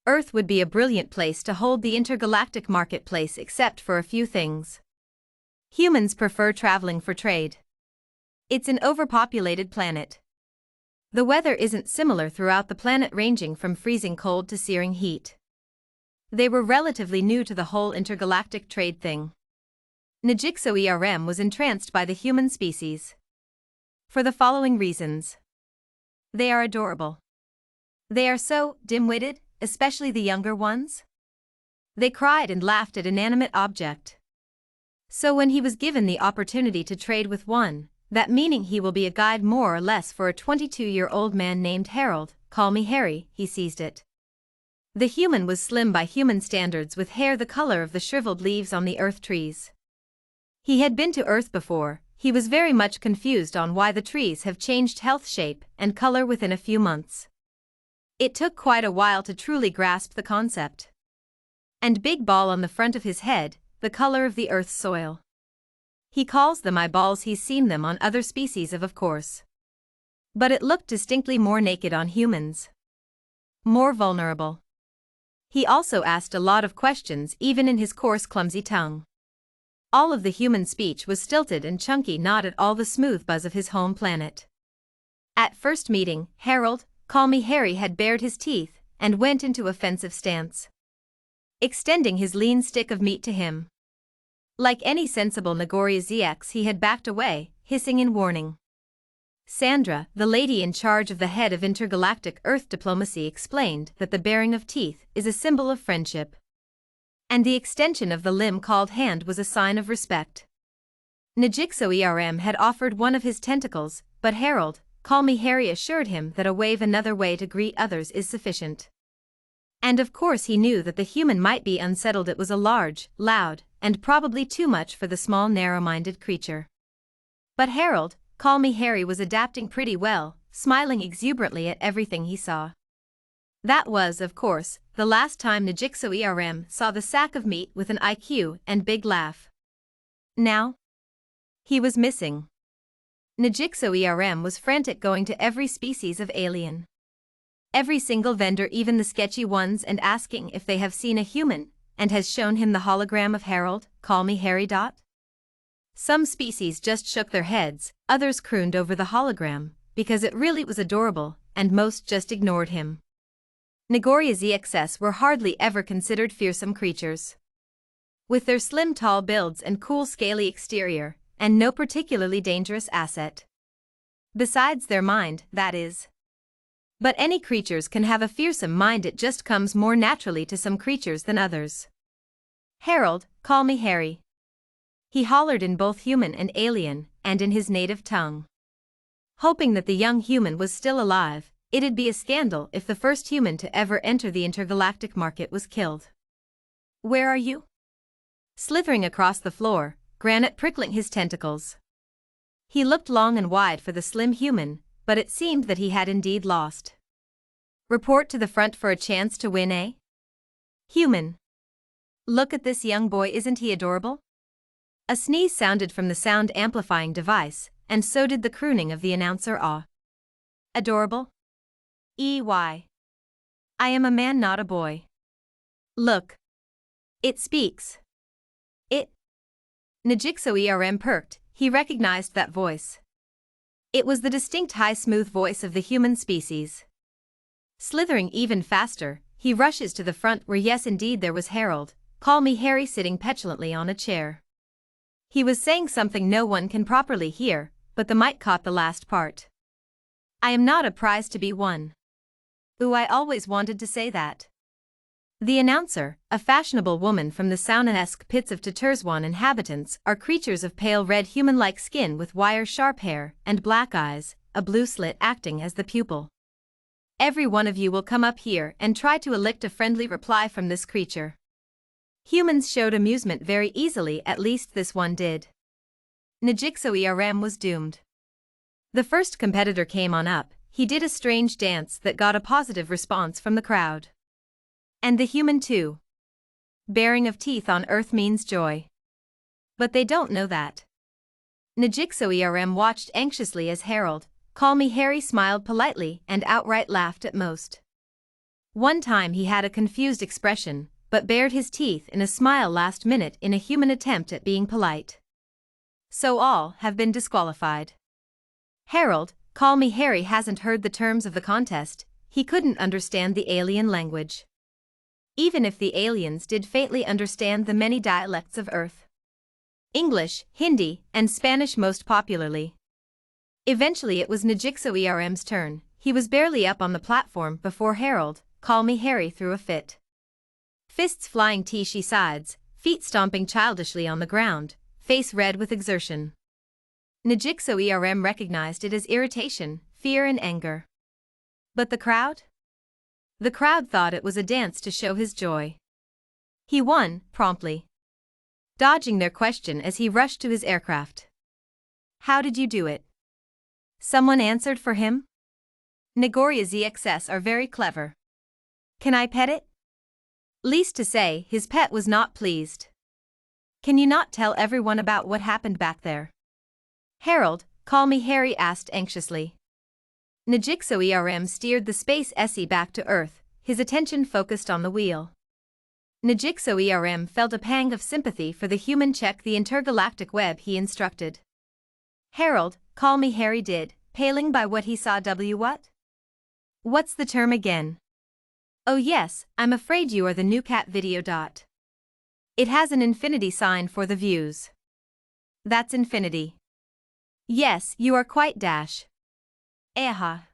Earth would be a brilliant place to hold the intergalactic marketplace except for a few things. Humans prefer traveling for trade. It's an overpopulated planet. The weather isn't similar throughout the planet, ranging from freezing cold to searing heat. They were relatively new to the whole intergalactic trade thing. Najixo was entranced by the human species. For the following reasons. They are adorable. They are so dim-witted, especially the younger ones. They cried and laughed at inanimate object. So when he was given the opportunity to trade with one, that meaning he will be a guide more or less for a 22-year-old man named Harold, call me Harry, he seized it. The human was slim by human standards, with hair the color of the shriveled leaves on the earth trees. He had been to Earth before. He was very much confused on why the trees have changed health, shape, and color within a few months. It took quite a while to truly grasp the concept. And big ball on the front of his head, the color of the Earth's soil. He calls them eyeballs. He's seen them on other species of course. But it looked distinctly more naked on humans. More vulnerable. He also asked a lot of questions, even in his coarse, clumsy tongue. All of the human speech was stilted and chunky, not at all the smooth buzz of his home planet. At first meeting, Harold, call me Harry, had bared his teeth and went into offensive stance, extending his lean stick of meat to him. Like any sensible Nagoria ZX, he had backed away, hissing in warning. Sandra, the lady in charge of the head of intergalactic Earth diplomacy, explained that the baring of teeth is a symbol of friendship. And the extension of the limb called hand was a sign of respect. Najixo had offered one of his tentacles, but Harold, call me Harry, assured him that a wave another way to greet others is sufficient. And of course he knew that the human might be unsettled. It was a large, loud, and probably too much for the small, narrow-minded creature. But Harold, call me Harry, was adapting pretty well, smiling exuberantly at everything he saw. That was, of course, the last time Najixo saw the sack of meat with an IQ and big laugh. Now? He was missing. Najixo was frantic, going to every species of alien. Every single vendor, even the sketchy ones, and asking if they have seen a human, and has shown him the hologram of Harold, call me Harry. Some species just shook their heads, others crooned over the hologram, because it really was adorable, and most just ignored him. Nagoria ZXS were hardly ever considered fearsome creatures. With their slim, tall builds and cool, scaly exterior, and no particularly dangerous asset. Besides their mind, that is. But any creatures can have a fearsome mind, it just comes more naturally to some creatures than others. Harold, call me Harry. He hollered in both human and alien, and in his native tongue. Hoping that the young human was still alive. It'd be a scandal if the first human to ever enter the intergalactic market was killed. Where are you? Slithering across the floor, Granite prickling his tentacles. He looked long and wide for the slim human, but it seemed that he had indeed lost. Report to the front for a chance to win, eh? Human. Look at this young boy, isn't he adorable? A sneeze sounded from the sound amplifying device, and so did the crooning of the announcer. Ah. Adorable? I am a man, not a boy. Look. It speaks. It. Najixo perked. He recognized that voice. It was the distinct high, smooth voice of the human species. Slithering even faster, he rushes to the front where, yes indeed, there was Harold, call me Harry, sitting petulantly on a chair. He was saying something no one can properly hear, but the mic caught the last part. I am not a prize to be won. Ooh, I always wanted to say that. The announcer, a fashionable woman from the sauna-esque pits of Taterswan, inhabitants are creatures of pale red human-like skin with wire-sharp hair and black eyes, a blue slit acting as the pupil. Every one of you will come up here and try to elicit a friendly reply from this creature. Humans showed amusement very easily, at least this one did. Najixo was doomed. The first competitor came on up. He did a strange dance that got a positive response from the crowd. And the human too. Baring of teeth on Earth means joy. But they don't know that. Najixo watched anxiously as Harold, call me Harry, smiled politely and outright laughed at most. One time he had a confused expression, but bared his teeth in a smile last minute in a human attempt at being polite. So all have been disqualified. Harold, Call Me Harry hasn't heard the terms of the contest, he couldn't understand the alien language. Even if the aliens did faintly understand the many dialects of Earth. English, Hindi, and Spanish most popularly. Eventually it was Najixo-ERM's turn. He was barely up on the platform before Harold, Call Me Harry threw a fit. Fists flying she sides, feet stomping childishly on the ground, face red with exertion. Najixo-ERM recognized it as irritation, fear and anger. But the crowd? The crowd thought it was a dance to show his joy. He won, promptly. Dodging their question as he rushed to his aircraft. How did you do it? Someone answered for him? Nagoria ZXS are very clever. Can I pet it? Least to say, his pet was not pleased. Can you not tell everyone about what happened back there? Harold, Call Me Harry asked anxiously. Najixo-ERM steered the Space SE back to Earth, his attention focused on the wheel. Najixo-ERM felt a pang of sympathy for the human. Check the intergalactic web, he instructed. Harold, Call Me Harry did, paling by what he saw. What? What's the term again? Oh yes, I'm afraid you are the new cat video. It has an infinity sign for the views. That's infinity. Yes, you are quite dash. Aha.